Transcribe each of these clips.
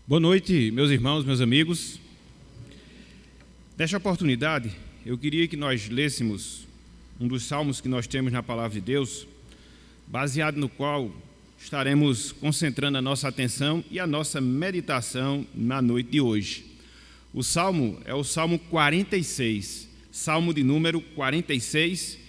Boa noite, meus irmãos, meus amigos. Nesta oportunidade, eu queria que nós lêssemos um dos salmos que nós temos na Palavra de Deus, baseado no qual estaremos concentrando a nossa atenção e a nossa meditação na noite de hoje. O salmo é o Salmo 46, salmo de número 46,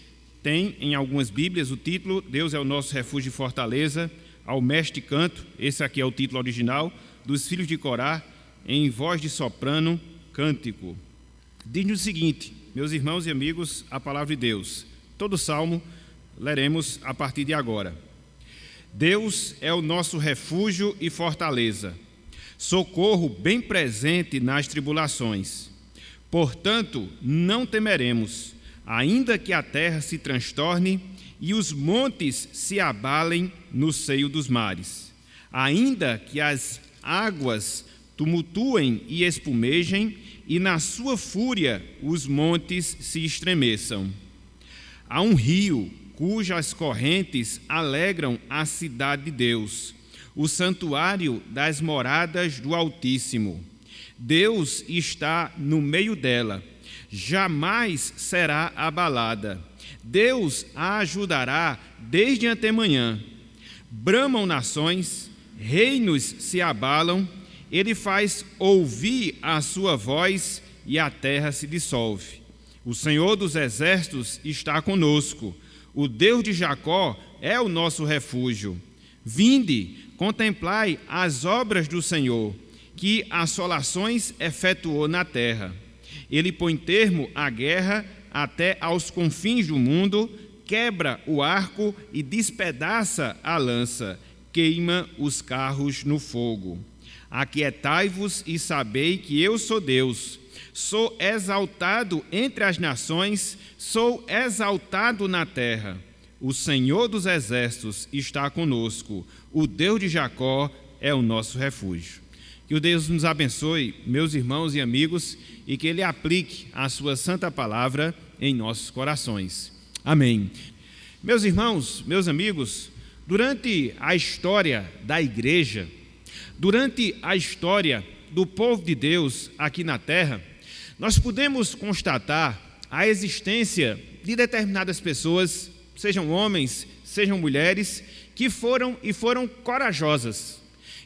tem em algumas Bíblias o título Deus é o nosso refúgio e fortaleza, ao mestre canto, esse aqui é o título original, dos filhos de Corá, em voz de soprano, cântico. Diz-nos o seguinte, meus irmãos e amigos, a palavra de Deus. Todo o salmo leremos a partir de agora. Deus é o nosso refúgio e fortaleza, socorro bem presente nas tribulações. Portanto, não temeremos, ainda que a terra se transtorne e os montes se abalem no seio dos mares, ainda que as águas tumultuem e espumejem, e na sua fúria os montes se estremeçam. Há um rio cujas correntes alegram a cidade de Deus, o santuário das moradas do Altíssimo. Deus está no meio dela, jamais será abalada. Deus a ajudará desde antemanhã. Bramam nações, reinos se abalam, ele faz ouvir a sua voz e a terra se dissolve. O Senhor dos exércitos está conosco, o Deus de Jacó é o nosso refúgio. Vinde, contemplai as obras do Senhor, que assolações efetuou na terra. Ele põe termo à guerra até aos confins do mundo, quebra o arco e despedaça a lança, queima os carros no fogo. Aquietai-vos e sabei que eu sou Deus. Sou exaltado entre as nações, sou exaltado na terra. O Senhor dos exércitos está conosco, o Deus de Jacó é o nosso refúgio. Que o Deus nos abençoe, meus irmãos e amigos, e que Ele aplique a sua santa palavra em nossos corações. Amém. Meus irmãos, meus amigos, durante a história da igreja, durante a história do povo de Deus aqui na terra, nós podemos constatar a existência de determinadas pessoas, sejam homens, sejam mulheres, que foram corajosas,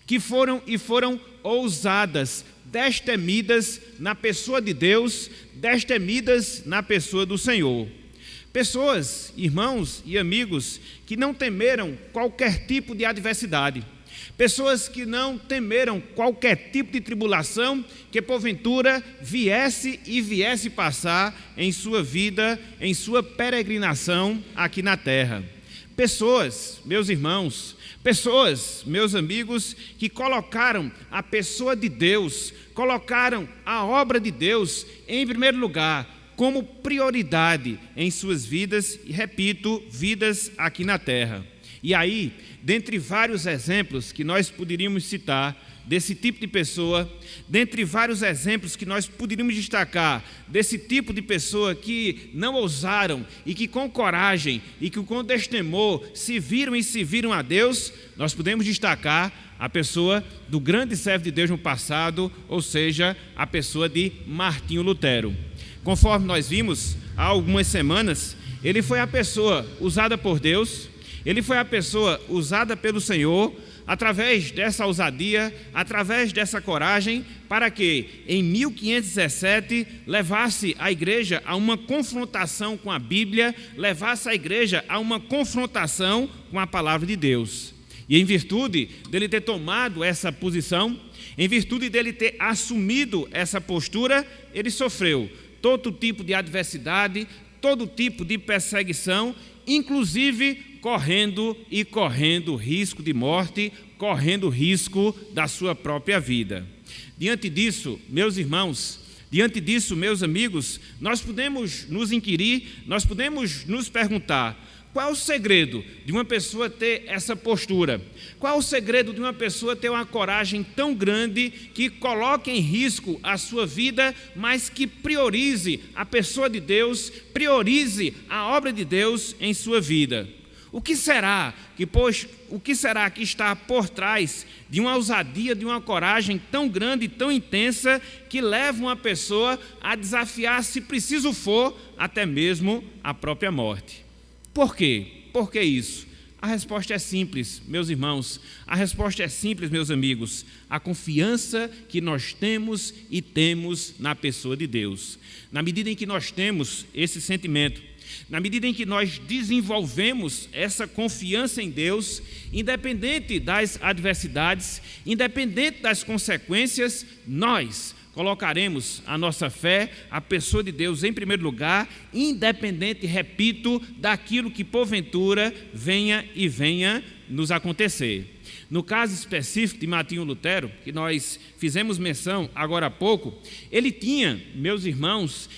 que foram ousadas, destemidas na pessoa de Deus, destemidas na pessoa do Senhor. Pessoas, irmãos e amigos, que não temeram qualquer tipo de adversidade, pessoas que não temeram qualquer tipo de tribulação que porventura viesse passar em sua vida, em sua peregrinação aqui na terra. Pessoas, meus irmãos, pessoas, meus amigos, que colocaram a pessoa de Deus, colocaram a obra de Deus em primeiro lugar, como prioridade em suas vidas, e repito, vidas aqui na terra. E aí, dentre vários exemplos que nós poderíamos citar desse tipo de pessoa, dentre vários exemplos que nós poderíamos destacar desse tipo de pessoa que não ousaram e que com coragem e que com destemor se viram a Deus, nós podemos destacar a pessoa do grande servo de Deus no passado, ou seja, a pessoa de Martinho Lutero. Conforme nós vimos há algumas semanas, ele foi a pessoa usada por Deus, ele foi a pessoa usada pelo Senhor, através dessa ousadia, através dessa coragem, para que em 1517 levasse a igreja a uma confrontação com a Bíblia, levasse a igreja a uma confrontação com a palavra de Deus. E em virtude dele ter tomado essa posição, em virtude dele ter assumido essa postura, ele sofreu todo tipo de adversidade, todo tipo de perseguição, inclusive correndo risco de morte, correndo risco da sua própria vida. Diante disso, meus irmãos, diante disso, meus amigos, nós podemos nos inquirir, nós podemos nos perguntar: qual é o segredo de uma pessoa ter essa postura? Qual é o segredo de uma pessoa ter uma coragem tão grande que coloque em risco a sua vida, mas que priorize a pessoa de Deus, priorize a obra de Deus em sua vida? O que será que está por trás de uma ousadia, de uma coragem tão grande e tão intensa que leva uma pessoa a desafiar, se preciso for, até mesmo a própria morte? Por quê? Por que isso? A resposta é simples, meus irmãos. A resposta é simples, meus amigos. A confiança que nós temos e temos na pessoa de Deus. Na medida em que nós temos esse sentimento, na medida em que nós desenvolvemos essa confiança em Deus, independente das adversidades, independente das consequências, nós colocaremos a nossa fé, a pessoa de Deus em primeiro lugar, independente, repito, daquilo que porventura venha nos acontecer. No caso específico de Martinho Lutero, que nós fizemos menção agora há pouco, ele tinha, meus irmãos,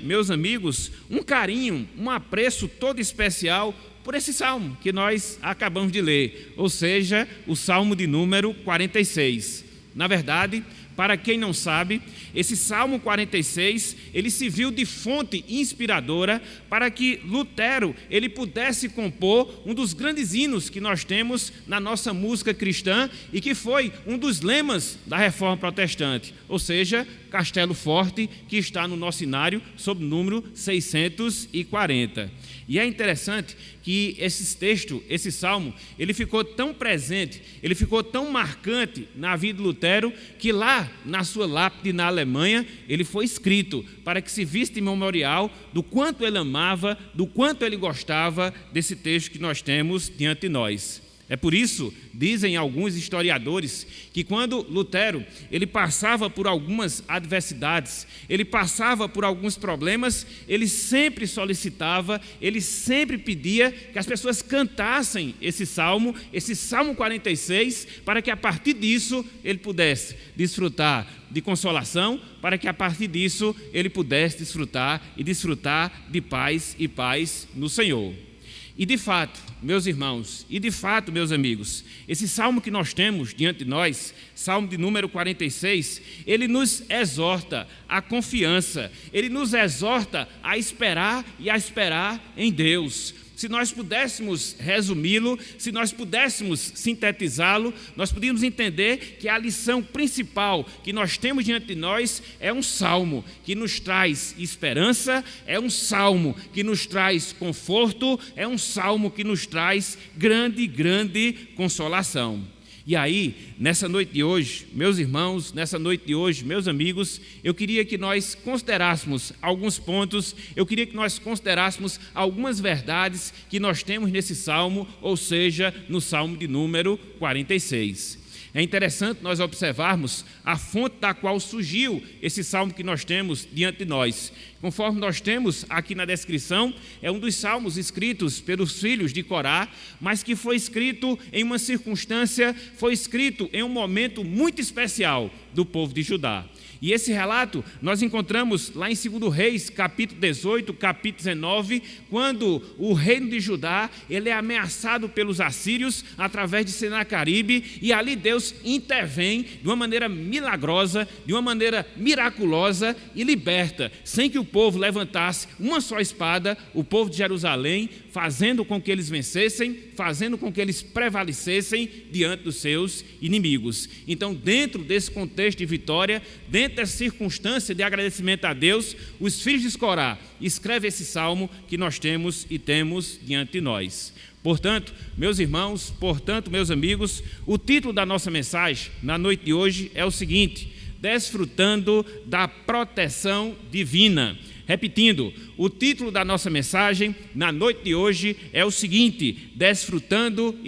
meus amigos, um carinho, um apreço todo especial por esse salmo que nós acabamos de ler, ou seja, o salmo de número 46. Na verdade, para quem não sabe, esse Salmo 46, ele se viu de fonte inspiradora para que Lutero ele pudesse compor um dos grandes hinos que nós temos na nossa música cristã e que foi um dos lemas da Reforma Protestante, ou seja, Castelo Forte, que está no nosso inário sob o número 640. E é interessante que esse salmo, ele ficou tão presente, ele ficou tão marcante na vida de Lutero, que lá na sua lápide na Alemanha, ele foi escrito para que se visse de memorial do quanto ele amava, do quanto ele gostava desse texto que nós temos diante de nós. É por isso, dizem alguns historiadores, que quando Lutero ele passava por algumas adversidades, ele passava por alguns problemas, ele sempre solicitava, ele sempre pedia que as pessoas cantassem esse Salmo 46, para que a partir disso ele pudesse desfrutar de consolação, para que a partir disso ele pudesse desfrutar de paz e paz no Senhor. E de fato, meus irmãos, meus amigos, esse salmo que nós temos diante de nós, salmo de número 46, ele nos exorta à confiança, ele nos exorta a esperar e a esperar em Deus. Se nós pudéssemos resumi-lo, se nós pudéssemos sintetizá-lo, nós podíamos entender que a lição principal que nós temos diante de nós é um salmo que nos traz esperança, é um salmo que nos traz conforto, é um salmo que nos traz grande consolação. E aí, nessa noite de hoje, meus irmãos, nessa noite de hoje, meus amigos, eu queria que nós considerássemos alguns pontos, eu queria que nós considerássemos algumas verdades que nós temos nesse salmo, ou seja, no salmo de número 46. É interessante nós observarmos a fonte da qual surgiu esse salmo que nós temos diante de nós. Conforme nós temos aqui na descrição, é um dos salmos escritos pelos filhos de Corá, mas que foi escrito em uma circunstância, foi escrito em um momento muito especial do povo de Judá. E esse relato nós encontramos lá em 2 Reis, capítulo 18, capítulo 19, quando o reino de Judá ele é ameaçado pelos assírios através de Senaqueribe, e ali Deus intervém de uma maneira milagrosa, de uma maneira miraculosa e liberta, sem que o povo levantasse uma só espada, o povo de Jerusalém, fazendo com que eles vencessem, fazendo com que eles prevalecessem diante dos seus inimigos. Então, dentro desse contexto de vitória, dentro dessa circunstância de agradecimento a Deus, os filhos de Corá escrevem esse salmo que nós temos e temos diante de nós. Portanto, meus irmãos, meus amigos, o título da nossa mensagem na noite de hoje é o seguinte: desfrutando da proteção divina. Repetindo, o título da nossa mensagem na noite de hoje é o seguinte: desfrutando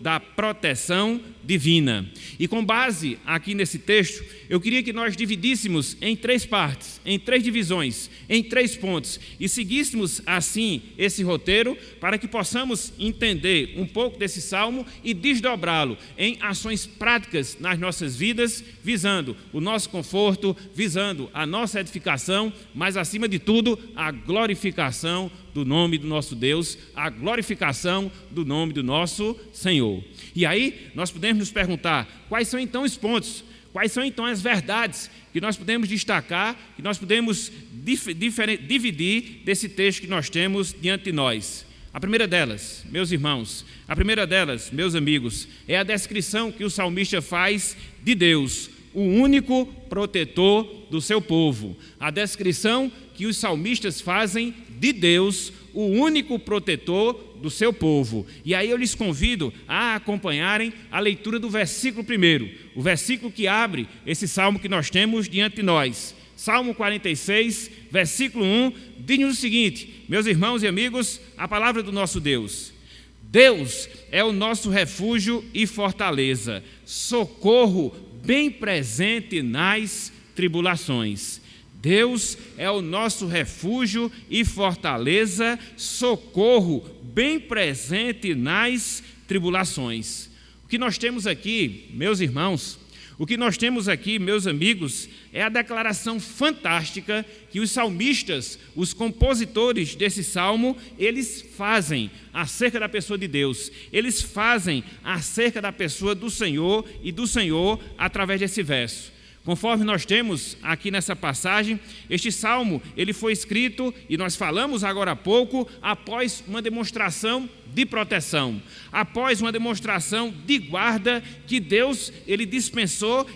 da proteção divina. E com base aqui nesse texto, eu queria que nós dividíssemos em 3 partes, em 3 divisões, em 3 pontos, e seguíssemos assim esse roteiro para que possamos entender um pouco desse salmo e desdobrá-lo em ações práticas nas nossas vidas, visando o nosso conforto, visando a nossa edificação, mas acima de tudo, a glorificação do nome do nosso Deus, a glorificação do nome do nosso Senhor. E aí, nós podemos nos perguntar, quais são então os pontos, quais são então as verdades que nós podemos destacar, que nós podemos dividir desse texto que nós temos diante de nós. A primeira delas, meus irmãos, a primeira delas, meus amigos, é a descrição que o salmista faz de Deus, o único protetor do seu povo. A descrição que os salmistas fazem de Deus, o único protetor do seu povo. E aí eu lhes convido a acompanharem a leitura do versículo 1, o versículo que abre esse salmo que nós temos diante de nós. Salmo 46, versículo 1, diz-nos o seguinte: meus irmãos e amigos, a palavra do nosso Deus. Deus é o nosso refúgio e fortaleza, socorro bem presente nas tribulações. Deus é o nosso refúgio e fortaleza, socorro bem presente nas tribulações. O que nós temos aqui, meus irmãos, o que nós temos aqui, meus amigos, é a declaração fantástica que os salmistas, os compositores desse salmo, eles fazem acerca da pessoa de Deus. Eles fazem acerca da pessoa do Senhor e do Senhor através desse verso. Conforme nós temos aqui nessa passagem, este salmo ele foi escrito, e nós falamos agora há pouco, após uma demonstração de proteção, após uma demonstração de guarda que Deus ele dispensou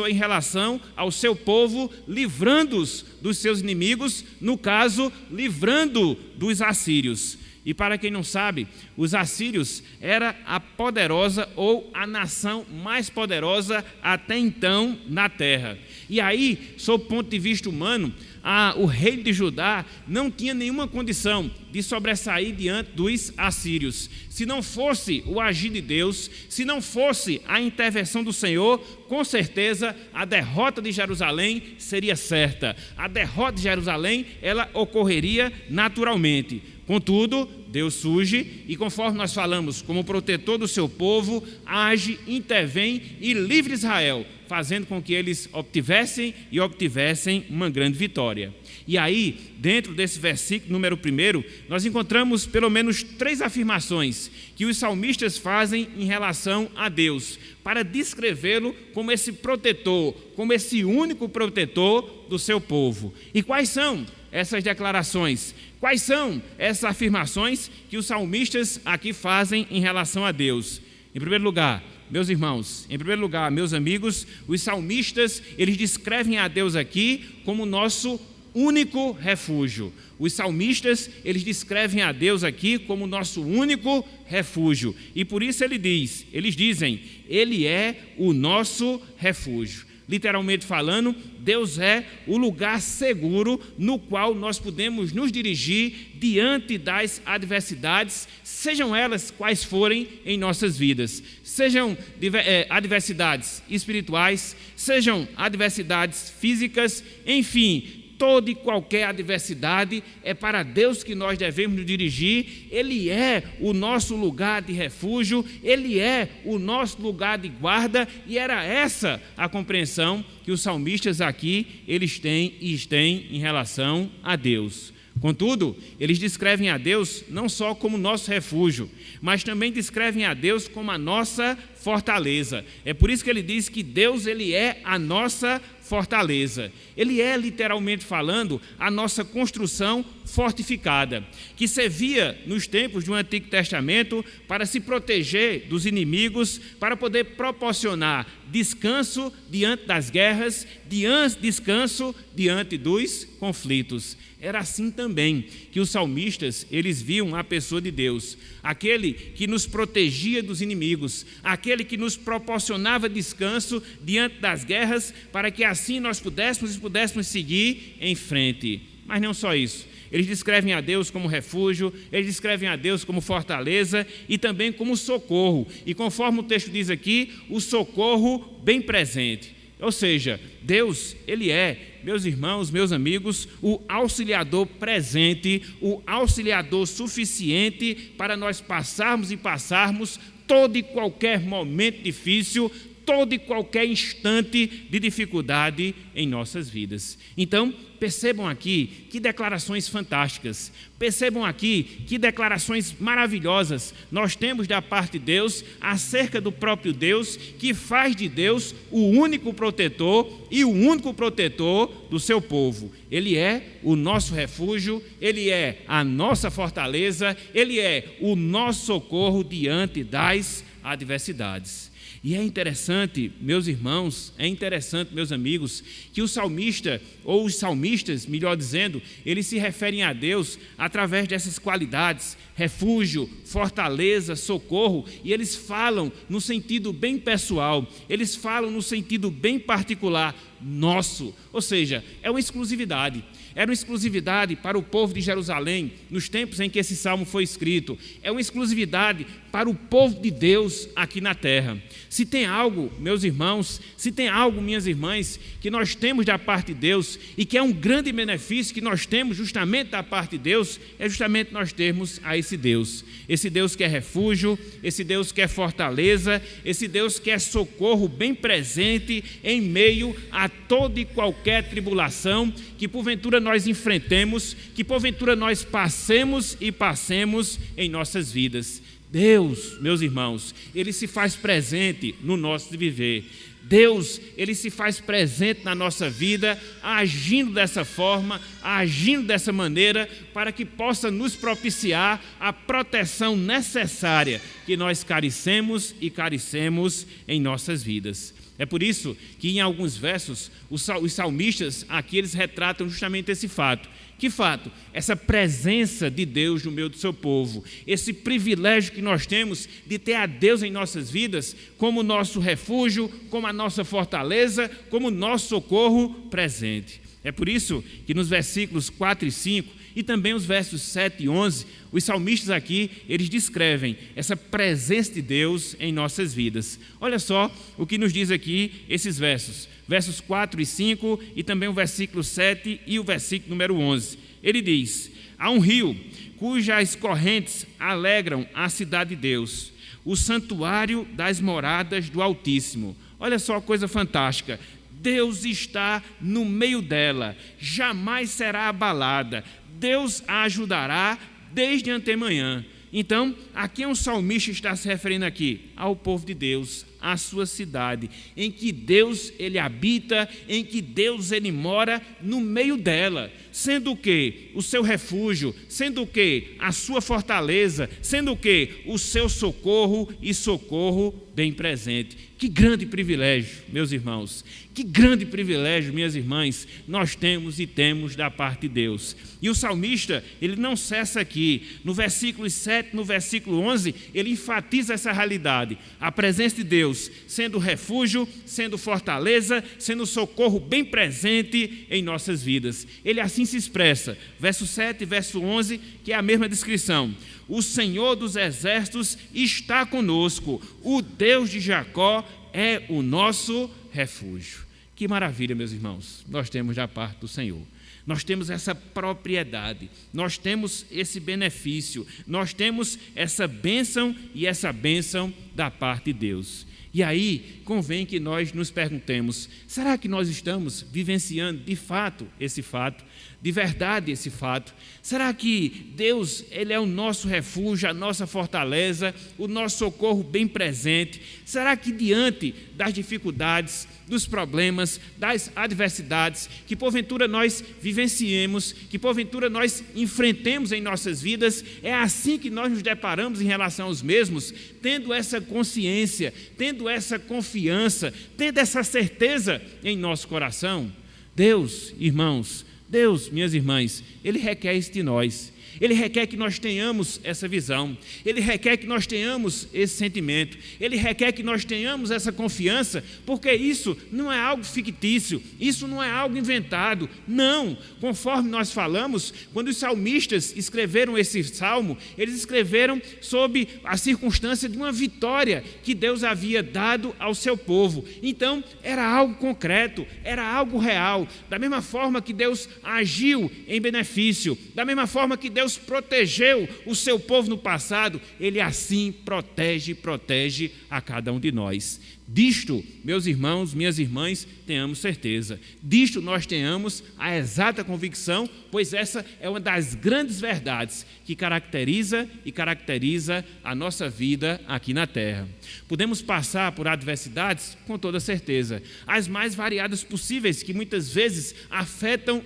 em relação ao seu povo, livrando-os dos seus inimigos, no caso, livrando dos assírios. E para quem não sabe, os assírios era a poderosa ou a nação mais poderosa até então na terra. E aí, sob o ponto de vista humano, o rei de Judá não tinha nenhuma condição de sobressair diante dos assírios. Se não fosse o agir de Deus, se não fosse a intervenção do Senhor, com certeza a derrota de Jerusalém seria certa. A derrota de Jerusalém, ela ocorreria naturalmente. Contudo, Deus surge e, conforme nós falamos, como protetor do seu povo, age, intervém e livra Israel, fazendo com que eles obtivessem uma grande vitória. E aí, dentro desse versículo número 1, nós encontramos pelo menos 3 afirmações que os salmistas fazem em relação a Deus, para descrevê-lo como esse protetor, como esse único protetor do seu povo. E quais são essas declarações? Quais são essas afirmações que os salmistas aqui fazem em relação a Deus? Em primeiro lugar, meus irmãos, meus amigos, os salmistas, eles descrevem a Deus aqui como nosso único refúgio. Os salmistas, eles descrevem a Deus aqui como nosso único refúgio. E por isso eles dizem, Ele é o nosso refúgio. Literalmente falando, Deus é o lugar seguro no qual nós podemos nos dirigir diante das adversidades, sejam elas quais forem em nossas vidas. Sejam adversidades espirituais, sejam adversidades físicas, enfim, toda e qualquer adversidade é para Deus que nós devemos nos dirigir. Ele é o nosso lugar de refúgio, Ele é o nosso lugar de guarda, e era essa a compreensão que os salmistas aqui eles têm em relação a Deus. Contudo, eles descrevem a Deus não só como nosso refúgio, mas também descrevem a Deus como a nossa fortaleza. É por isso que ele diz que Deus ele é a nossa fortaleza. Ele é, literalmente falando, a nossa construção fortificada, que servia nos tempos do Antigo Testamento para se proteger dos inimigos, para poder proporcionar descanso diante das guerras, descanso diante dos conflitos. Era assim também que os salmistas, eles viam a pessoa de Deus, aquele que nos protegia dos inimigos, aquele que nos proporcionava descanso diante das guerras, para que assim nós pudéssemos seguir em frente. Mas não só isso. Eles descrevem a Deus como refúgio, eles descrevem a Deus como fortaleza e também como socorro. E conforme o texto diz aqui, o socorro bem presente. Ou seja, Deus, Ele é, meus irmãos, meus amigos, o auxiliador presente, o auxiliador suficiente para nós passarmos todo e qualquer momento difícil, todo e qualquer instante de dificuldade em nossas vidas. Então, percebam aqui que declarações fantásticas, percebam aqui que declarações maravilhosas nós temos da parte de Deus acerca do próprio Deus, que faz de Deus o único protetor e o único protetor do seu povo. Ele é o nosso refúgio, Ele é a nossa fortaleza, Ele é o nosso socorro diante das adversidades. E é interessante, meus irmãos, é interessante, meus amigos, que o salmista, ou os salmistas, melhor dizendo, eles se referem a Deus através dessas qualidades, refúgio, fortaleza, socorro, e eles falam no sentido bem pessoal, eles falam no sentido bem particular, nosso, ou seja, é uma exclusividade. Era uma exclusividade para o povo de Jerusalém, nos tempos em que esse salmo foi escrito. É uma exclusividade para o povo de Deus aqui na terra. Se tem algo, meus irmãos, se tem algo, minhas irmãs, que nós temos da parte de Deus e que é um grande benefício que nós temos justamente da parte de Deus, é justamente nós termos a esse Deus que é refúgio, esse Deus que é fortaleza, esse Deus que é socorro bem presente em meio a toda e qualquer tribulação que porventura nós enfrentemos, que porventura nós passemos em nossas vidas. Deus, meus irmãos, Ele se faz presente no nosso viver. Deus, Ele se faz presente na nossa vida, agindo dessa forma, agindo dessa maneira, para que possa nos propiciar a proteção necessária que nós carecemos em nossas vidas. É por isso que em alguns versos, os salmistas aqui eles retratam justamente esse fato. Que fato? Essa presença de Deus no meio do seu povo, esse privilégio que nós temos de ter a Deus em nossas vidas como nosso refúgio, como a nossa fortaleza, como nosso socorro presente. É por isso que nos versículos 4 e 5 e também os versos 7 e 11, os salmistas aqui, eles descrevem essa presença de Deus em nossas vidas. Olha só o que nos diz aqui esses versos 4 e 5 e também o versículo 7 e o versículo número 11. Ele diz: há um rio cujas correntes alegram a cidade de Deus, o santuário das moradas do Altíssimo. Olha só a coisa fantástica. Deus está no meio dela, jamais será abalada. Deus a ajudará desde antemanhã. Então, aqui é um salmista que está se referindo aqui ao povo de Deus, à sua cidade, em que Deus ele habita, em que Deus ele mora no meio dela, sendo o que? O seu refúgio, sendo o que? A sua fortaleza, sendo o que? O seu socorro e socorro bem presente. Que grande privilégio, meus irmãos, que grande privilégio, minhas irmãs, nós temos e temos da parte de Deus. E o salmista, ele não cessa aqui, no versículo 7, no versículo 11, ele enfatiza essa realidade, a presença de Deus sendo refúgio, sendo fortaleza, sendo socorro bem presente em nossas vidas. Ele assim se expressa, verso 7 e verso 11, que é a mesma descrição. O Senhor dos exércitos está conosco, o Deus de Jacó é o nosso refúgio. Que maravilha, meus irmãos, nós temos da parte do Senhor. Nós temos essa propriedade, nós temos esse benefício, nós temos essa bênção e essa bênção da parte de Deus. E aí, convém que nós nos perguntemos, será que nós estamos vivenciando de fato esse fato? De verdade esse fato? Será que Deus ele é o nosso refúgio, a nossa fortaleza, o nosso socorro bem presente? Será que diante das dificuldades, dos problemas, das adversidades que porventura nós vivenciemos, que porventura nós enfrentemos em nossas vidas, é assim que nós nos deparamos em relação aos mesmos, tendo essa consciência, tendo essa confiança, tendo essa certeza em nosso coração? Deus, irmãos, Deus, minhas irmãs, Ele requer isso de nós. Ele requer que nós tenhamos essa visão, Ele requer que nós tenhamos esse sentimento, Ele requer que nós tenhamos essa confiança, porque isso não é algo fictício, isso não é algo inventado, não. Conforme nós falamos, quando os salmistas escreveram esse salmo, eles escreveram sob a circunstância de uma vitória que Deus havia dado ao seu povo. Então, era algo concreto, era algo real, da mesma forma que Deus agiu em benefício, da mesma forma que Deus protegeu o seu povo no passado, Ele assim protege a cada um de nós. Disto, meus irmãos, minhas irmãs, tenhamos certeza. Disto nós tenhamos a exata convicção, pois essa é uma das grandes verdades que caracteriza a nossa vida aqui na terra. Podemos passar por adversidades, com toda certeza, as mais variadas possíveis, que muitas vezes afetam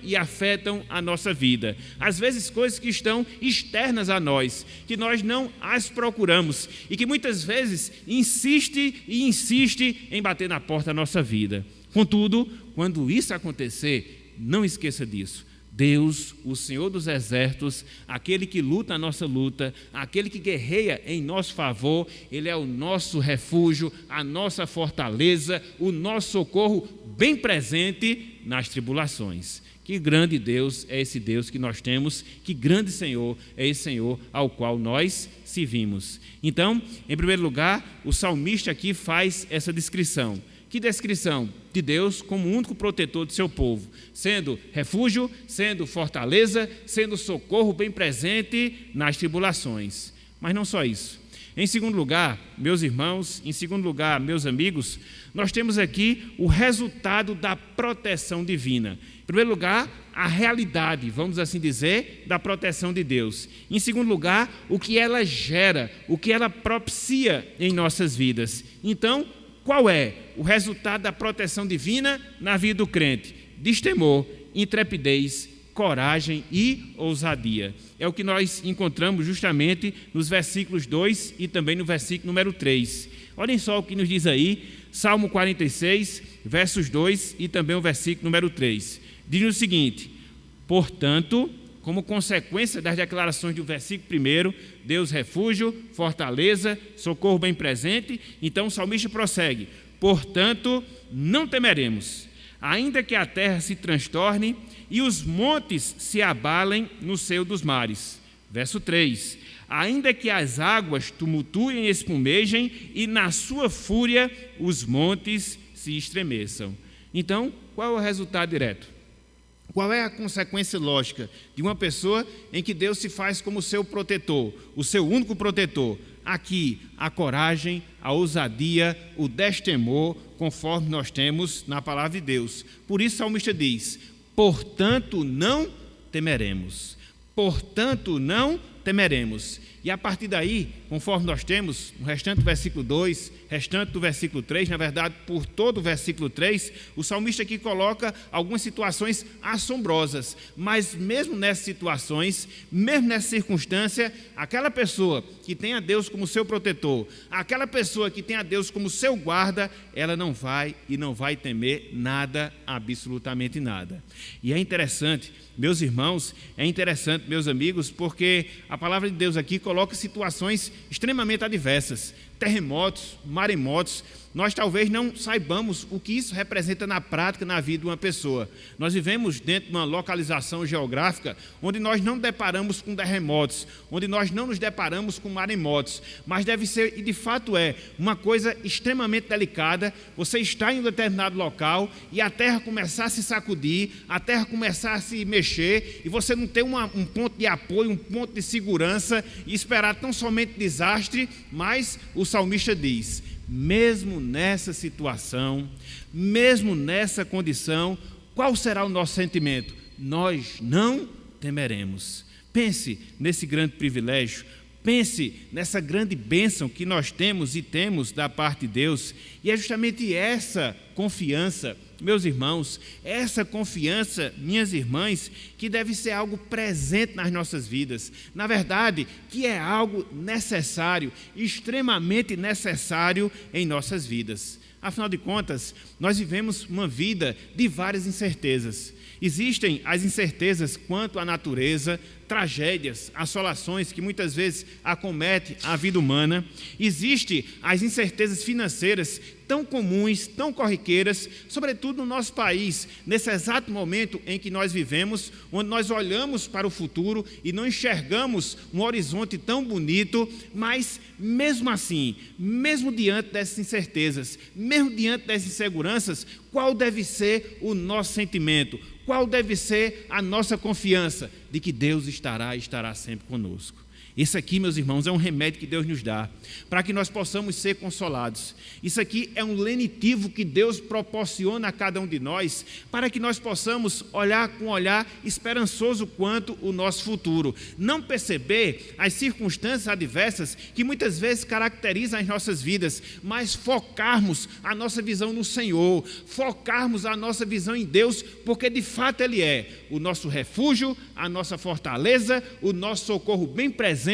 a nossa vida. Às vezes coisas que estão externas a nós, que nós não as procuramos e que muitas vezes insiste em bater na porta da nossa vida. Contudo, quando isso acontecer, não esqueça disso. Deus, o Senhor dos exércitos, aquele que luta a nossa luta, aquele que guerreia em nosso favor, Ele é o nosso refúgio, a nossa fortaleza, o nosso socorro bem presente nas tribulações. Que grande Deus é esse Deus que nós temos, que grande Senhor é esse Senhor ao qual nós servimos. Então, em primeiro lugar, o salmista aqui faz essa descrição. Que descrição? De Deus como único protetor do seu povo, sendo refúgio, sendo fortaleza, sendo socorro bem presente nas tribulações. Mas não só isso. Em segundo lugar, meus irmãos, em segundo lugar, meus amigos, nós temos aqui o resultado da proteção divina. Em primeiro lugar, a realidade, vamos assim dizer, da proteção de Deus. Em segundo lugar, o que ela gera, o que ela propicia em nossas vidas. Então, qual é o resultado da proteção divina na vida do crente? Destemor, intrepidez, coragem e ousadia. É o que nós encontramos justamente nos versículos 2 e também no versículo número 3. Olhem só o que nos diz aí, Salmo 46, versos 2 e também o versículo número 3. Diz o seguinte: portanto, como consequência das declarações do versículo 1, Deus refúgio, fortaleza, socorro bem presente, então o salmista prossegue: portanto, não temeremos, ainda que a terra se transtorne e os montes se abalem no seio dos mares. Verso 3: ainda que as águas tumultuem e espumejem e na sua fúria os montes se estremeçam. Então, qual é o resultado direto? Qual é a consequência lógica de uma pessoa em que Deus se faz como seu protetor, o seu único protetor? Aqui, a coragem, a ousadia, o destemor, conforme nós temos na palavra de Deus. Por isso o salmista diz: portanto não temeremos. Portanto não temeremos. E a partir daí, conforme nós temos, no restante do versículo 2, restante do versículo 3, na verdade, por todo o versículo 3, o salmista aqui coloca algumas situações assombrosas, mas mesmo nessas situações, mesmo nessa circunstância, aquela pessoa que tem a Deus como seu protetor, aquela pessoa que tem a Deus como seu guarda, ela não vai temer nada, absolutamente nada. E é interessante, meus irmãos, meus amigos, porque a palavra de Deus aqui coloca situações extremamente adversas, terremotos, maremotos. Nós talvez não saibamos o que isso representa na prática na vida de uma pessoa. Nós vivemos dentro de uma localização geográfica onde nós não deparamos com terremotos, onde nós não nos deparamos com maremotos, mas deve ser, e de fato é, uma coisa extremamente delicada. Você está em um determinado local e a terra começar a se sacudir, a terra começar a se mexer e você não ter um ponto de apoio, um ponto de segurança e esperar tão somente desastre, mas o salmista diz: mesmo nessa situação, mesmo nessa condição, qual será o nosso sentimento? Nós não temeremos. Pense nesse grande privilégio, pense nessa grande bênção que nós temos e temos da parte de Deus, e é justamente essa confiança, meus irmãos, essa confiança, minhas irmãs, que deve ser algo presente nas nossas vidas. Na verdade, que é algo necessário, extremamente necessário em nossas vidas. Afinal de contas, nós vivemos uma vida de várias incertezas. Existem as incertezas quanto à natureza, tragédias, assolações que muitas vezes acometem a vida humana. Existem as incertezas financeiras tão comuns, tão corriqueiras, sobretudo no nosso país, nesse exato momento em que nós vivemos, onde nós olhamos para o futuro e não enxergamos um horizonte tão bonito, mas mesmo assim, mesmo diante dessas incertezas, mesmo diante dessas inseguranças, qual deve ser o nosso sentimento? Qual deve ser a nossa confiança de que Deus estará sempre conosco? Esse aqui, meus irmãos, é um remédio que Deus nos dá, para que nós possamos ser consolados. Isso aqui é um lenitivo que Deus proporciona a cada um de nós, para que nós possamos olhar com um olhar esperançoso quanto o nosso futuro. Não perceber as circunstâncias adversas que muitas vezes caracterizam as nossas vidas, mas focarmos a nossa visão no Senhor, focarmos a nossa visão em Deus, porque de fato Ele é o nosso refúgio, a nossa fortaleza, o nosso socorro bem presente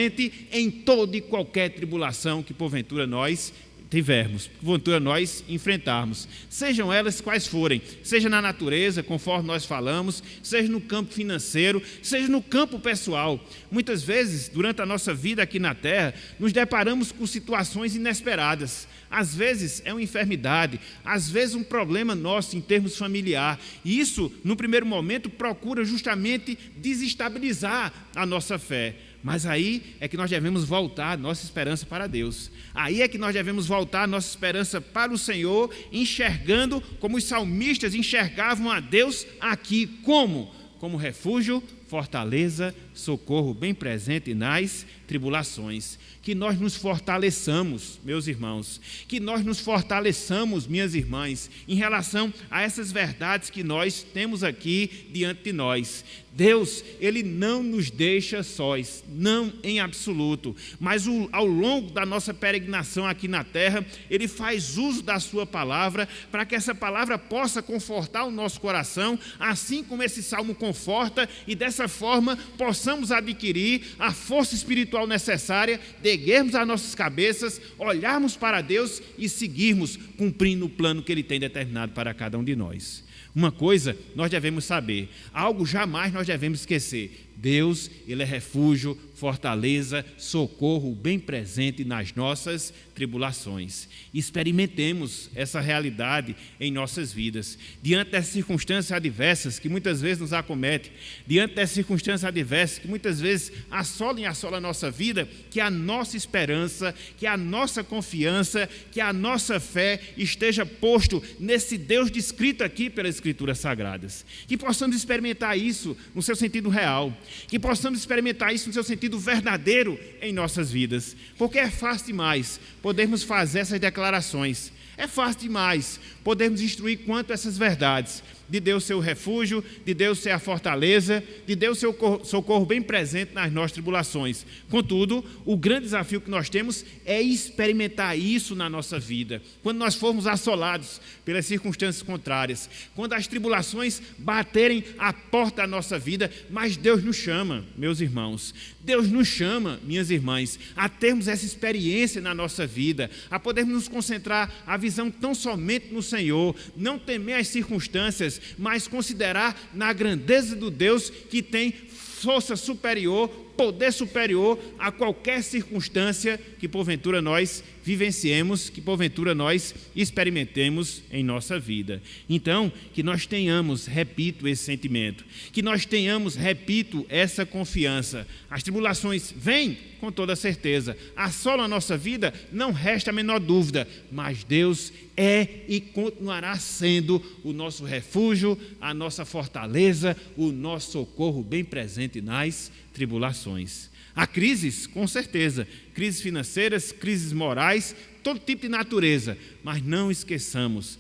em toda e qualquer tribulação que porventura nós tivermos, porventura nós enfrentarmos, sejam elas quais forem, seja na natureza, conforme nós falamos, seja no campo financeiro, seja no campo pessoal. Muitas vezes, durante a nossa vida aqui na terra, nos deparamos com situações inesperadas. Às vezes é uma enfermidade, às vezes um problema nosso em termos familiar, e isso, no primeiro momento, procura justamente desestabilizar a nossa fé. Mas aí é que nós devemos voltar a nossa esperança para Deus. Aí é que nós devemos voltar a nossa esperança para o Senhor, enxergando como os salmistas enxergavam a Deus aqui, como refúgio, fortaleza, socorro bem presente nas tribulações. Que nós nos fortaleçamos, meus irmãos, que nós nos fortaleçamos, minhas irmãs, em relação a essas verdades que nós temos aqui diante de nós. Deus, Ele não nos deixa sós, não em absoluto, mas ao longo da nossa peregrinação aqui na terra, Ele faz uso da sua palavra, para que essa palavra possa confortar o nosso coração, assim como esse salmo conforta, e dessa forma possamos adquirir a força espiritual necessária de erguermos as nossas cabeças, olharmos para Deus e seguirmos cumprindo o plano que Ele tem determinado para cada um de nós. Uma coisa nós devemos saber, algo jamais nós devemos esquecer: Deus, Ele é refúgio, fortaleza, socorro bem presente nas nossas tribulações. Experimentemos essa realidade em nossas vidas. Diante dessas circunstâncias adversas que muitas vezes nos acometem, diante dessas circunstâncias adversas que muitas vezes assolam a nossa vida, que a nossa esperança, que a nossa confiança, que a nossa fé esteja posto nesse Deus descrito aqui pelas Escrituras Sagradas. Que possamos experimentar isso no seu sentido real, que possamos experimentar isso no seu sentido verdadeiro em nossas vidas, porque é fácil demais podermos fazer essas declarações, é fácil demais podermos instruir quanto a essas verdades, de Deus ser o refúgio, de Deus ser a fortaleza, de Deus ser o socorro bem presente nas nossas tribulações. Contudo, o grande desafio que nós temos é experimentar isso na nossa vida. Quando nós formos assolados pelas circunstâncias contrárias, quando as tribulações baterem à porta da nossa vida, mas Deus nos chama, meus irmãos, Deus nos chama, minhas irmãs, a termos essa experiência na nossa vida, a podermos nos concentrar a visão tão somente no Senhor, não temer as circunstâncias, mas considerar na grandeza do Deus que tem força superior, poder superior a qualquer circunstância que porventura nós vivenciemos, que porventura nós experimentemos em nossa vida. Então, que nós tenhamos, repito, esse sentimento, que nós tenhamos, repito, essa confiança. As tribulações vêm com toda certeza, assolam a nossa vida, não resta a menor dúvida, mas Deus é e continuará sendo o nosso refúgio, a nossa fortaleza, o nosso socorro bem presente nas tribulações. Há crises, com certeza, crises financeiras, crises morais, todo tipo de natureza, mas não esqueçamos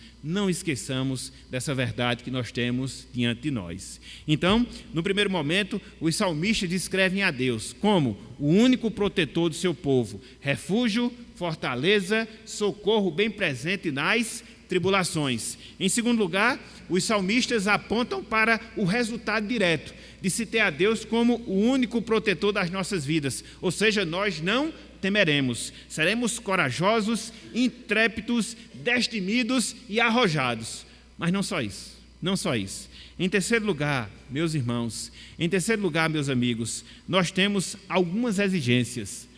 dessa verdade que nós temos diante de nós. Então, no primeiro momento, os salmistas descrevem a Deus como o único protetor do seu povo, refúgio, fortaleza, socorro bem presente nas tribulações. Em segundo lugar, os salmistas apontam para o resultado direto de se ter a Deus como o único protetor das nossas vidas, ou seja, nós não temeremos, seremos corajosos, intrépidos, destemidos e arrojados. Mas não só isso. Em terceiro lugar, meus irmãos, meus amigos, nós temos algumas exigências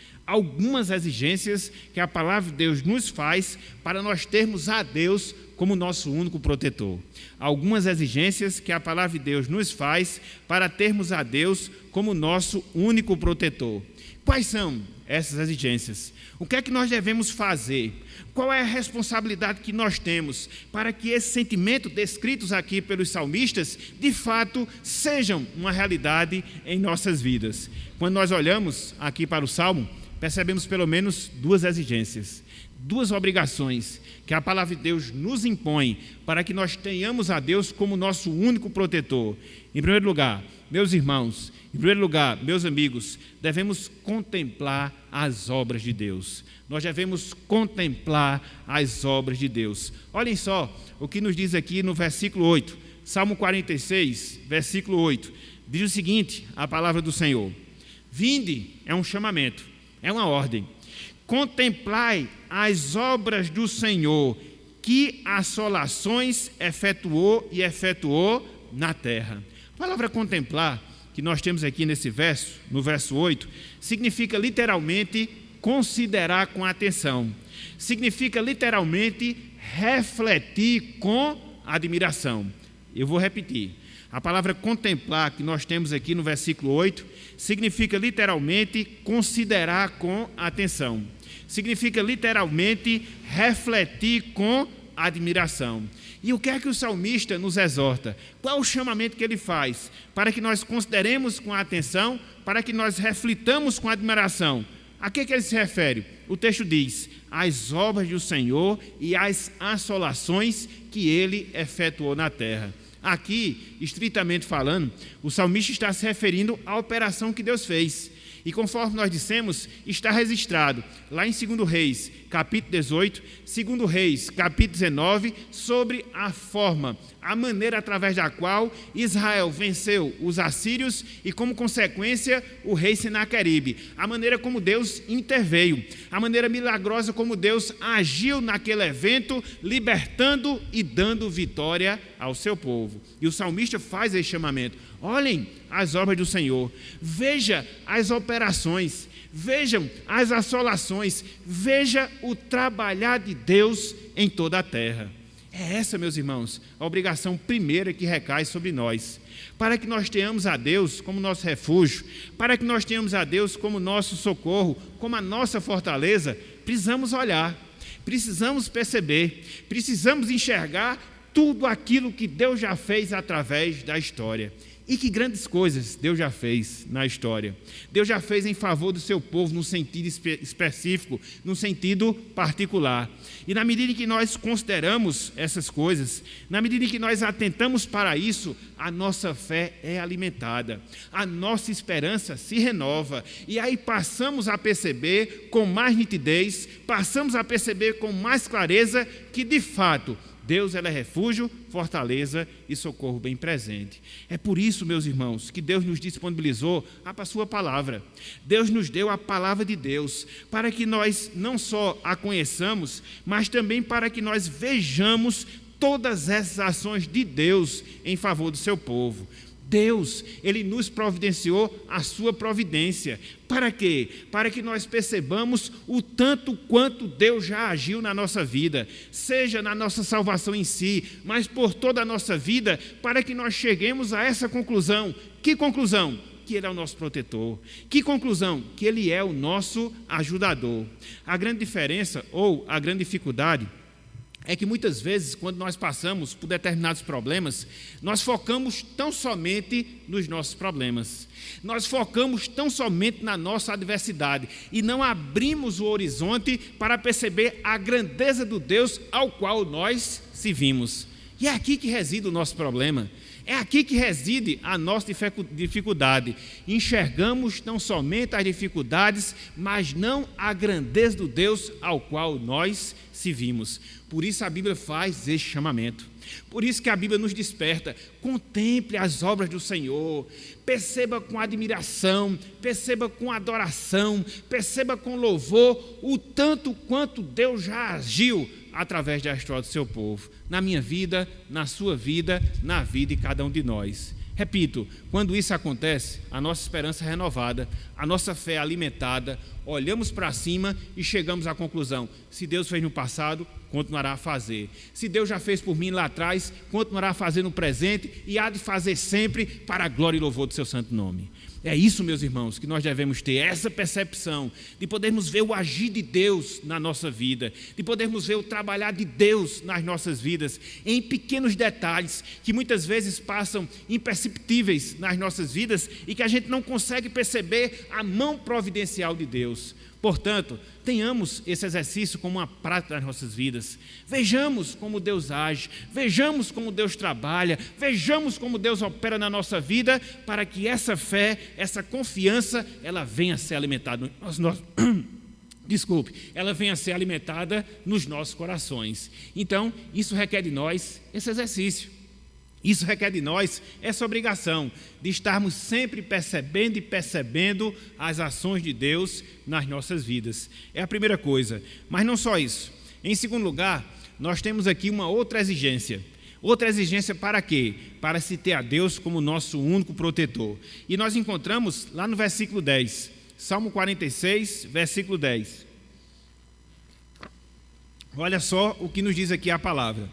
que a palavra de Deus nos faz para nós termos a Deus como nosso único protetor. Algumas exigências que a palavra de Deus nos faz para termos a Deus como nosso único protetor. Quais são essas exigências? O que é que nós devemos fazer? Qual é a responsabilidade que nós temos para que esses sentimentos descritos aqui pelos salmistas, de fato, sejam uma realidade em nossas vidas? Quando nós olhamos aqui para o Salmo, percebemos pelo menos duas exigências, duas obrigações que a palavra de Deus nos impõe para que nós tenhamos a Deus como nosso único protetor. Em primeiro lugar, meus irmãos, em primeiro lugar, meus amigos, devemos contemplar as obras de Deus. Nós devemos contemplar as obras de Deus. Olhem só o que nos diz aqui no versículo 8, Salmo 46, versículo 8. Diz o seguinte, a palavra do Senhor: vinde, é um chamamento, é uma ordem. Contemplai as obras do Senhor, que assolações efetuou na terra. A palavra contemplar, que nós temos aqui nesse verso, no verso 8, significa literalmente considerar com atenção. Significa literalmente refletir com admiração. Eu vou repetir. A palavra contemplar, que nós temos aqui no versículo 8, significa literalmente considerar com atenção. Significa literalmente refletir com admiração. E o que é que o salmista nos exorta? Qual é o chamamento que ele faz? Para que nós consideremos com atenção, para que nós reflitamos com admiração. A que ele se refere? O texto diz: as obras do Senhor e as assolações que ele efetuou na terra. Aqui, estritamente falando, o salmista está se referindo à operação que Deus fez. E conforme nós dissemos, está registrado lá em 2 Reis, capítulo 18, 2 Reis, capítulo 19, sobre a forma, a maneira através da qual Israel venceu os assírios e, como consequência, o rei Senaqueribe. A maneira como Deus interveio, a maneira milagrosa como Deus agiu naquele evento, libertando e dando vitória ao seu povo. E o salmista faz esse chamamento: olhem as obras do Senhor, veja as operações, vejam as assolações, veja o trabalhar de Deus em toda a terra. É essa, meus irmãos, a obrigação primeira que recai sobre nós. Para que nós tenhamos a Deus como nosso refúgio, para que nós tenhamos a Deus como nosso socorro, como a nossa fortaleza, precisamos olhar, precisamos perceber, precisamos enxergar tudo aquilo que Deus já fez através da história. E que grandes coisas Deus já fez na história. Deus já fez em favor do seu povo, num sentido específico, num sentido particular. E na medida em que nós consideramos essas coisas, na medida em que nós atentamos para isso, a nossa fé é alimentada, a nossa esperança se renova. E aí passamos a perceber com mais nitidez, passamos a perceber com mais clareza que, de fato, Deus é refúgio, fortaleza e socorro bem presente. É por isso, meus irmãos, que Deus nos disponibilizou a sua palavra. Deus nos deu a palavra de Deus para que nós não só a conheçamos, mas também para que nós vejamos todas essas ações de Deus em favor do seu povo. Deus, Ele nos providenciou a sua providência. Para quê? Para que nós percebamos o tanto quanto Deus já agiu na nossa vida, seja na nossa salvação em si, mas por toda a nossa vida, para que nós cheguemos a essa conclusão. Que conclusão? Que Ele é o nosso protetor. Que conclusão? Que Ele é o nosso ajudador. A grande diferença, ou a grande dificuldade, é que muitas vezes, quando nós passamos por determinados problemas, nós focamos tão somente nos nossos problemas. Nós focamos tão somente na nossa adversidade e não abrimos o horizonte para perceber a grandeza do Deus ao qual nós servimos. E é aqui que reside o nosso problema. É aqui que reside a nossa dificuldade. Enxergamos não somente as dificuldades, mas não a grandeza do Deus ao qual nós servimos. Por isso a Bíblia faz este chamamento. Por isso que a Bíblia nos desperta. Contemple as obras do Senhor. Perceba com admiração, perceba com adoração, perceba com louvor o tanto quanto Deus já agiu através da história do seu povo, na minha vida, na sua vida, na vida de cada um de nós. Repito, quando isso acontece, a nossa esperança é renovada, a nossa fé é alimentada, olhamos para cima e chegamos à conclusão: se Deus fez no passado, continuará a fazer. Se Deus já fez por mim lá atrás, continuará a fazer no presente e há de fazer sempre para a glória e louvor do seu santo nome. É isso, meus irmãos, que nós devemos ter, essa percepção de podermos ver o agir de Deus na nossa vida, de podermos ver o trabalhar de Deus nas nossas vidas, em pequenos detalhes que muitas vezes passam imperceptíveis nas nossas vidas e que a gente não consegue perceber a mão providencial de Deus. Portanto, tenhamos esse exercício como uma prática nas nossas vidas. Vejamos como Deus age, vejamos como Deus trabalha, vejamos como Deus opera na nossa vida, para que essa fé, essa confiança, ela venha a ser alimentada ela venha a ser alimentada nos nossos corações. Então, isso requer de nós esse exercício. Isso requer de nós essa obrigação de estarmos sempre percebendo as ações de Deus nas nossas vidas. É a primeira coisa. Mas não só isso. Em segundo lugar, nós temos aqui uma outra exigência. Outra exigência para quê? Para se ter a Deus como nosso único protetor. E nós encontramos lá no versículo 10. Salmo 46, versículo 10. Olha só o que nos diz aqui a palavra.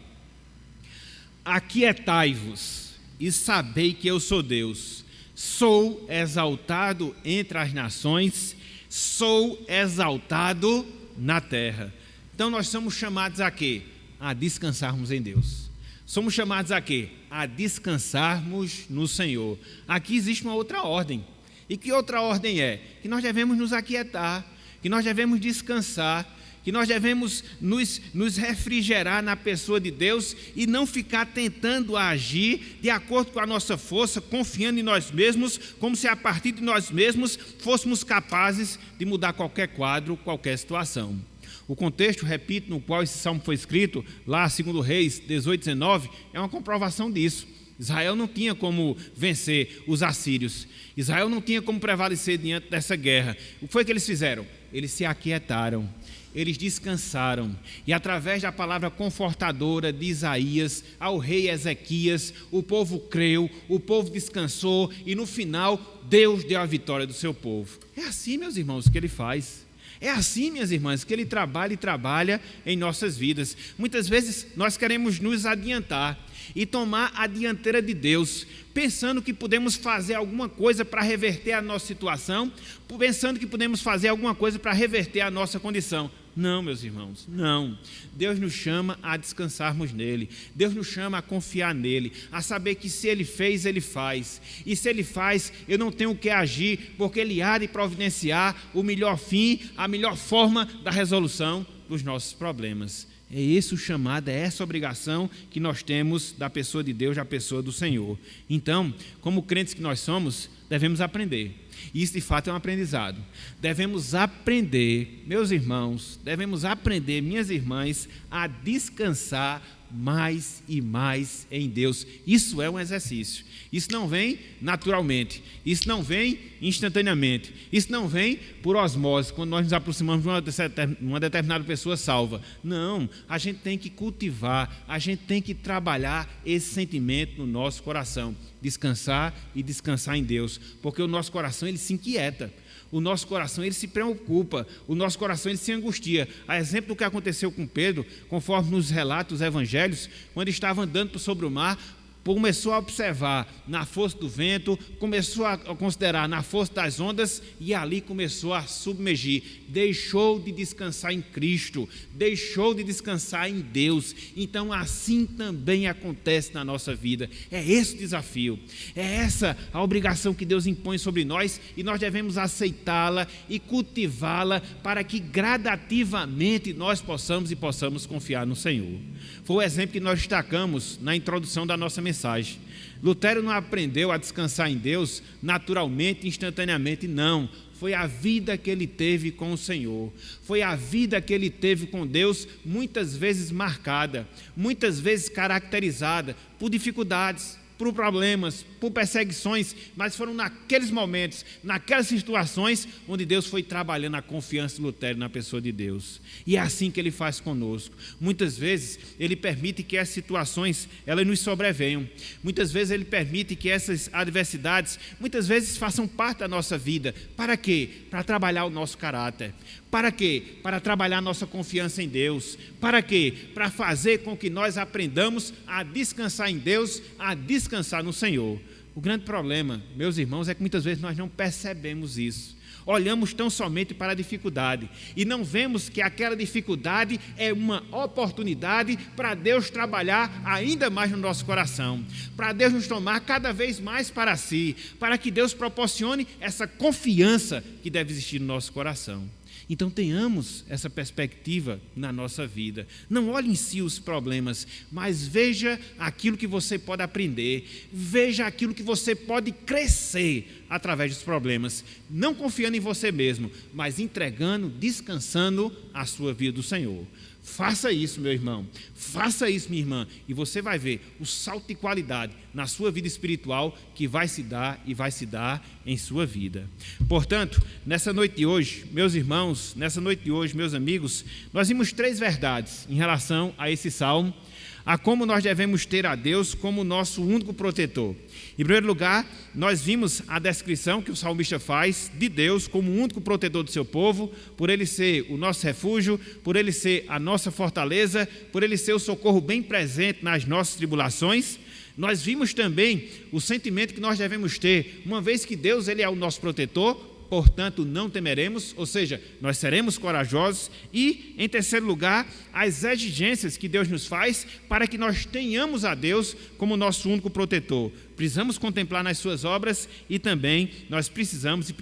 Aquietai-vos e sabei que eu sou Deus. Sou exaltado entre as nações, sou exaltado na terra. Então nós somos chamados a quê? A descansarmos em Deus. Somos chamados a quê? A descansarmos no Senhor. Aqui existe uma outra ordem. E que outra ordem é? Que nós devemos nos aquietar, que nós devemos descansar, que nós devemos nos refrigerar na pessoa de Deus e não ficar tentando agir de acordo com a nossa força, confiando em nós mesmos, como se a partir de nós mesmos fôssemos capazes de mudar qualquer quadro, qualquer situação. O contexto, repito, no qual esse salmo foi escrito, lá 2 Reis 18, 19, é uma comprovação disso. Israel não tinha como vencer os assírios. Israel não tinha como prevalecer diante dessa guerra. O que foi que eles fizeram? Eles se aquietaram. Eles descansaram, e através da palavra confortadora de Isaías ao rei Ezequias, o povo creu, o povo descansou, e no final Deus deu a vitória do seu povo. É assim, meus irmãos, que Ele faz. É assim, minhas irmãs, que Ele trabalha em nossas vidas. Muitas vezes nós queremos nos adiantar e tomar a dianteira de Deus, pensando que podemos fazer alguma coisa para reverter a nossa situação, pensando que podemos fazer alguma coisa para reverter a nossa condição. Não, meus irmãos, não. Deus nos chama a descansarmos nele. Deus nos chama a confiar nele, a saber que se Ele fez, Ele faz. E se Ele faz, eu não tenho que agir, porque Ele há de providenciar o melhor fim, a melhor forma da resolução dos nossos problemas. É esse o chamado, é essa a obrigação que nós temos da pessoa de Deus, da pessoa do Senhor. Então, como crentes que nós somos, devemos aprender. Isso de fato é um aprendizado. Devemos aprender, meus irmãos, devemos aprender, minhas irmãs, a descansar mais e mais em Deus. Isso é um exercício. Isso não vem naturalmente, isso não vem instantaneamente, isso não vem por osmose, quando nós nos aproximamos de uma determinada pessoa salva. Não, a gente tem que cultivar, a gente tem que trabalhar esse sentimento no nosso coração, descansar e descansar em Deus, porque o nosso coração ele se inquieta. O nosso coração ele se preocupa, o nosso coração ele se angustia. A exemplo do que aconteceu com Pedro, conforme nos relatos dos evangelhos, quando estava andando sobre o mar, começou a observar na força do vento, começou a considerar na força das ondas e ali começou a submergir. Deixou de descansar em Cristo, deixou de descansar em Deus. Então assim também acontece na nossa vida. É esse o desafio, é essa a obrigação que Deus impõe sobre nós e nós devemos aceitá-la e cultivá-la para que gradativamente nós possamos confiar no Senhor. Foi o exemplo que nós destacamos na introdução da nossa mensagem. Lutero não aprendeu a descansar em Deus naturalmente, instantaneamente, não. Foi a vida que ele teve com o Senhor. Foi a vida que ele teve com Deus, muitas vezes marcada, muitas vezes caracterizada por dificuldades, por problemas, por perseguições, mas foram naqueles momentos, naquelas situações, onde Deus foi trabalhando a confiança de Lutero na pessoa de Deus. E é assim que Ele faz conosco. Muitas vezes, Ele permite que essas situações, elas nos sobrevenham. Muitas vezes, Ele permite que essas adversidades, muitas vezes, façam parte da nossa vida. Para quê? Para trabalhar o nosso caráter. Para quê? Para trabalhar a nossa confiança em Deus. Para quê? Para fazer com que nós aprendamos a descansar em Deus, a descansar no Senhor. O grande problema, meus irmãos, é que muitas vezes nós não percebemos isso. Olhamos tão somente para a dificuldade e não vemos que aquela dificuldade é uma oportunidade para Deus trabalhar ainda mais no nosso coração, para Deus nos tomar cada vez mais para si, para que Deus proporcione essa confiança que deve existir no nosso coração. Então tenhamos essa perspectiva na nossa vida. Não olhe em si os problemas, mas veja aquilo que você pode aprender, veja aquilo que você pode crescer através dos problemas, não confiando em você mesmo, mas entregando, descansando a sua vida do Senhor. Faça isso, meu irmão, faça isso, minha irmã, e você vai ver o salto de qualidade na sua vida espiritual que vai se dar e vai se dar em sua vida. Portanto, nessa noite de hoje, meus irmãos, nessa noite de hoje, meus amigos, nós vimos 3 verdades em relação a esse salmo, a como nós devemos ter a Deus como nosso único protetor. Em primeiro lugar, nós vimos a descrição que o salmista faz de Deus como o único protetor do seu povo, por Ele ser o nosso refúgio, por Ele ser a nossa fortaleza, por Ele ser o socorro bem presente nas nossas tribulações. Nós vimos também o sentimento que nós devemos ter, uma vez que Deus Ele é o nosso protetor, portanto não temeremos, ou seja, nós seremos corajosos. E, em terceiro lugar, as exigências que Deus nos faz para que nós tenhamos a Deus como nosso único protetor. Precisamos contemplar nas suas obras e também nós precisamos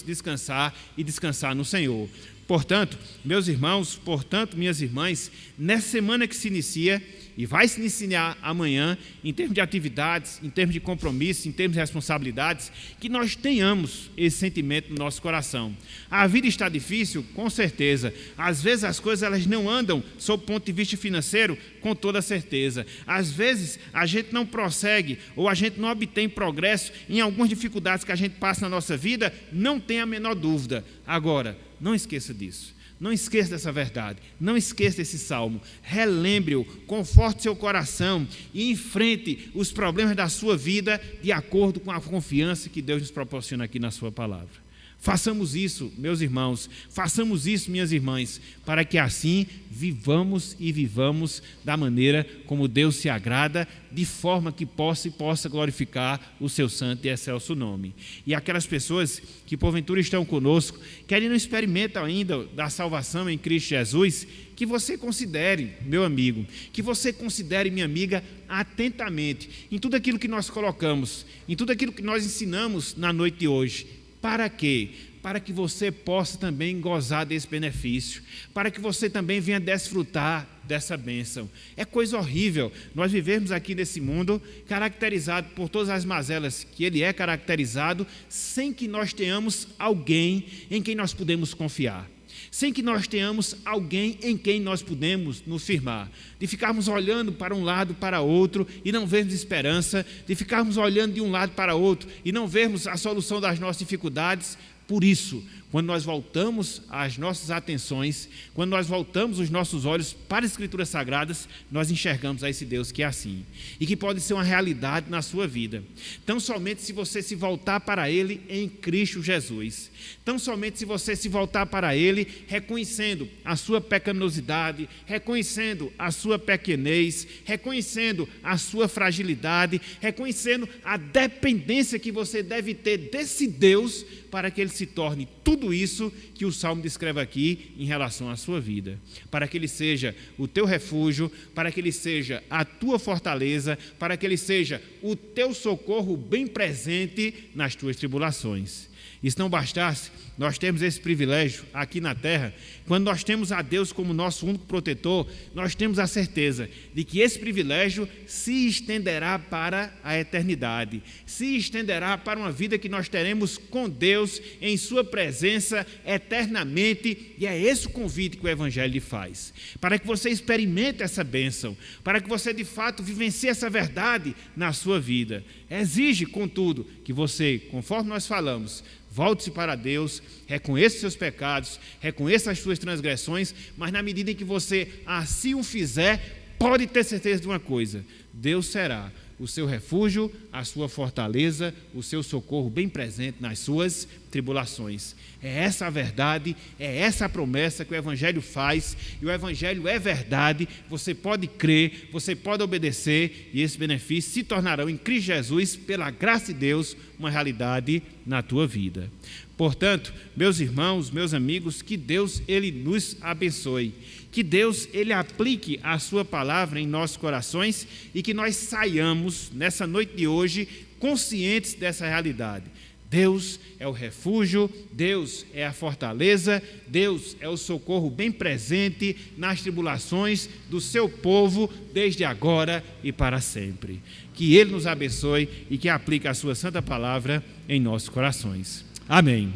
descansar e descansar no Senhor. Portanto, meus irmãos, portanto, minhas irmãs, nessa semana que se inicia e vai se iniciar amanhã, em termos de atividades, em termos de compromisso, em termos de responsabilidades, que nós tenhamos esse sentimento no nosso coração. A vida está difícil? Com certeza. Às vezes as coisas elas não andam, sob o ponto de vista financeiro, com toda certeza. Às vezes a gente não prossegue ou a gente não obtém progresso em algumas dificuldades que a gente passa na nossa vida, não tem a menor dúvida. Agora, não esqueça disso. Não esqueça dessa verdade, não esqueça desse salmo, relembre-o, conforte seu coração e enfrente os problemas da sua vida de acordo com a confiança que Deus nos proporciona aqui na sua palavra. Façamos isso, meus irmãos, façamos isso, minhas irmãs, para que assim vivamos e vivamos da maneira como Deus se agrada, de forma que possa glorificar o seu santo e excelso nome. E aquelas pessoas que porventura estão conosco, que ainda não experimentam ainda da salvação em Cristo Jesus, que você considere, meu amigo, que você considere, minha amiga, atentamente em tudo aquilo que nós colocamos, em tudo aquilo que nós ensinamos na noite de hoje. Para quê? Para que você possa também gozar desse benefício, para que você também venha desfrutar dessa bênção. É coisa horrível nós vivermos aqui nesse mundo caracterizado por todas as mazelas que ele é caracterizado, sem que nós tenhamos alguém em quem nós podemos confiar, sem que nós tenhamos alguém em quem nós podemos nos firmar, de ficarmos olhando para um lado para outro e não vermos esperança, de ficarmos olhando de um lado para outro e não vermos a solução das nossas dificuldades. Por isso, quando nós voltamos as nossas atenções, quando nós voltamos os nossos olhos para as Escrituras Sagradas, nós enxergamos a esse Deus que é assim e que pode ser uma realidade na sua vida. Tão somente se você se voltar para Ele em Cristo Jesus. Tão somente se você se voltar para Ele reconhecendo a sua pecaminosidade, reconhecendo a sua pequenez, reconhecendo a sua fragilidade, reconhecendo a dependência que você deve ter desse Deus para que Ele se torne tudo isso que o Salmo descreve aqui em relação à sua vida, para que Ele seja o teu refúgio, para que Ele seja a tua fortaleza, para que Ele seja o teu socorro bem presente nas tuas tribulações. E se não bastasse, nós temos esse privilégio aqui na terra. Quando nós temos a Deus como nosso único protetor, nós temos a certeza de que esse privilégio se estenderá para a eternidade, se estenderá para uma vida que nós teremos com Deus em sua presença eternamente. E é esse o convite que o Evangelho lhe faz, para que você experimente essa bênção, para que você de fato vivencie essa verdade na sua vida. Exige, contudo, que você, conforme nós falamos, volte-se para Deus, reconheça seus pecados, reconheça as suas transgressões, mas na medida em que você assim o fizer, pode ter certeza de uma coisa: Deus será o seu refúgio, a sua fortaleza, o seu socorro bem presente nas suas tribulações. É essa a verdade, é essa a promessa que o Evangelho faz, e o Evangelho é verdade. Você pode crer, você pode obedecer, e esses benefícios se tornarão em Cristo Jesus, pela graça de Deus, uma realidade na tua vida. Portanto, meus irmãos, meus amigos, que Deus ele nos abençoe, que Deus ele aplique a sua palavra em nossos corações e que nós saiamos nessa noite de hoje conscientes dessa realidade. Deus é o refúgio, Deus é a fortaleza, Deus é o socorro bem presente nas tribulações do seu povo, desde agora e para sempre. Que Ele nos abençoe e que aplique a sua santa palavra em nossos corações. Amém.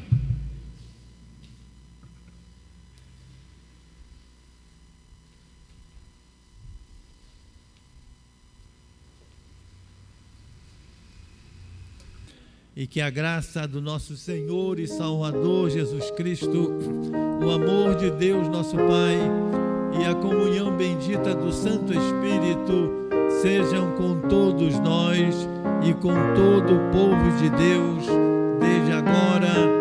E que a graça do nosso Senhor e Salvador Jesus Cristo, o amor de Deus nosso Pai e a comunhão bendita do Santo Espírito sejam com todos nós e com todo o povo de Deus, desde agora